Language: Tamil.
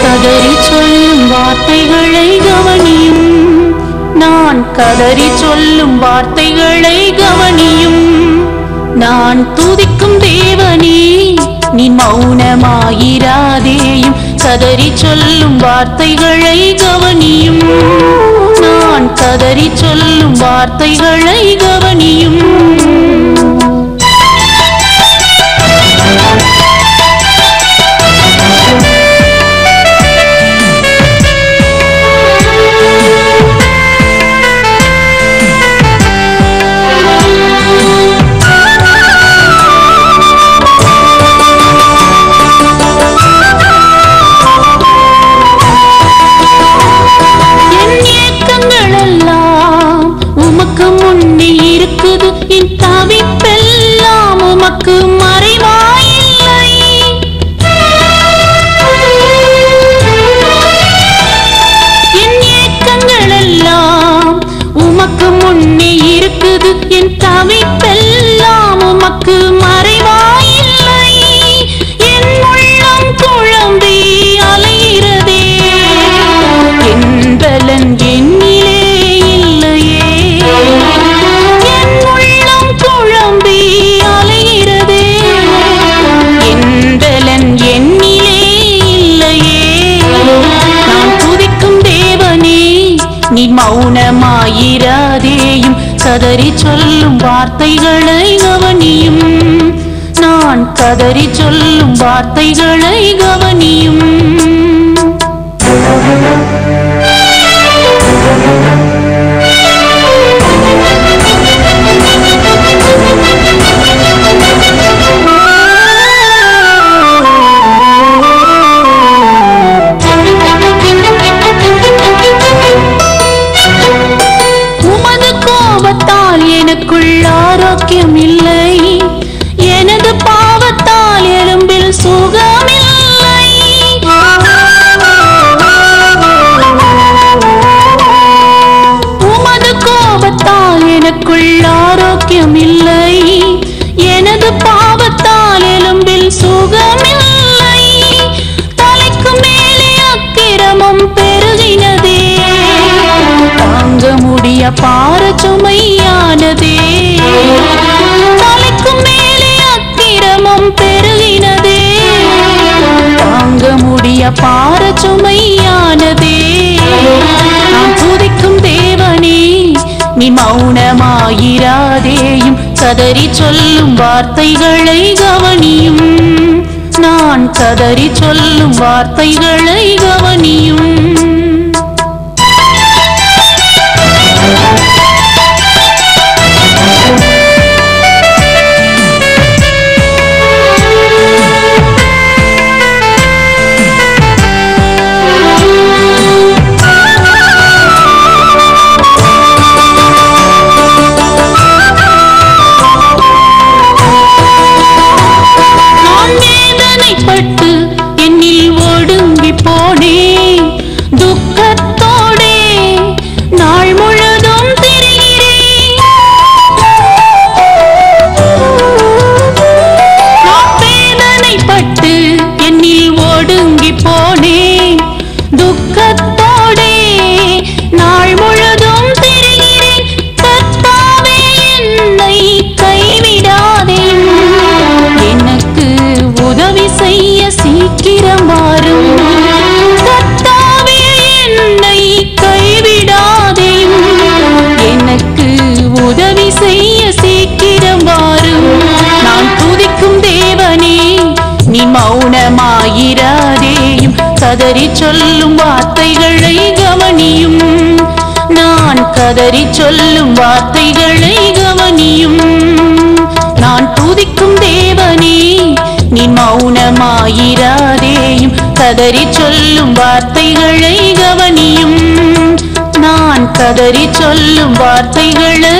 கதறி சொல்லும் வார்த்தைகளை கவனியும். நான் கதறி சொல்லும் வார்த்தைகளை கவனியும். நான் துதிக்கும் தேவனே நீ மௌனமாயிராதேயும். கதறி சொல்லும் வார்த்தைகளை கவனியும். நான் கதறி சொல்லும் வார்த்தைகளை கவனியும். என் தவிப்பெல்லாம் உமக்கு மறைவாயில்லை. என் ஏக்கங்கள் எல்லாம் உமக்கு முன்னே இருக்குது. என் தவிப்பெல்லாம் உமக்கு மறைவாயில்லை. என் உள்ளம் குழம்பி அலைகிறதே. என் பலன் என்னிலே இல்லையே. நீ மௌனமாயிராதேயும். கதறி சொல்லும் வார்த்தைகளை கவனியும். நான் கதறி சொல்லும் வார்த்தைகளை கவனியும். எனக்குள் ஆரோக்கியம் இல்லை. எனது பாவத்தால் எலும்பில் சுகமில்லை. உமது கோபத்தால் எனக்குள் ஆரோக்கியம் இல்லை. எனது பாவத்தால் எலும்பில் சுகமில்லை. தலைக்கு மேலே அக்கிரமம் பெருகினதே. தாங்க முடிய பாரச்சுமையானதே. தலைக்கு மேலே அக்கிரமம் பெருகினதே. தாங்க முடிய பாரச்சுமையானதே. நான் துதிக்கும் தேவனே நீ மௌனமாயிராதேயும். கதறி சொல்லும் வார்த்தைகளை கவனியும். நான் கதறி சொல்லும் வார்த்தைகளை கவனியும். என்னில் ஒடுங்கி போனேன். துக்கத்தோடே நாள் முழுதும் திரிகிறேன். நான் வேதனைப்பட்டு என்னில் ஒடுங்கி போனேன். துக்கத்தோடே நாள் முழுதும் திரிகிறேன். கர்த்தாவே என்னை கைவிடாதே. எனக்கு உதவி செய்ய சீக்கிரம் வாரும். கர்த்தாவே என்னை கைவிடாதே. எனக்கு உதவி செய்ய சீக்கிரம் வாரும். நான் துதிக்கும் தேவனே நீ மௌனமாயிராதேயும். கதறி சொல்லும் வார்த்தைகளை கவனியும். நான் கதறி சொல்லும் வார்த்தைகளை கவனியும். நான் துதிக்கும் தேவனே நீ மௌனமாயிராதேயும். கதறி சொல்லும் வார்த்தைகளை கவனியும். நான் கதறி சொல்லும் வார்த்தைகளை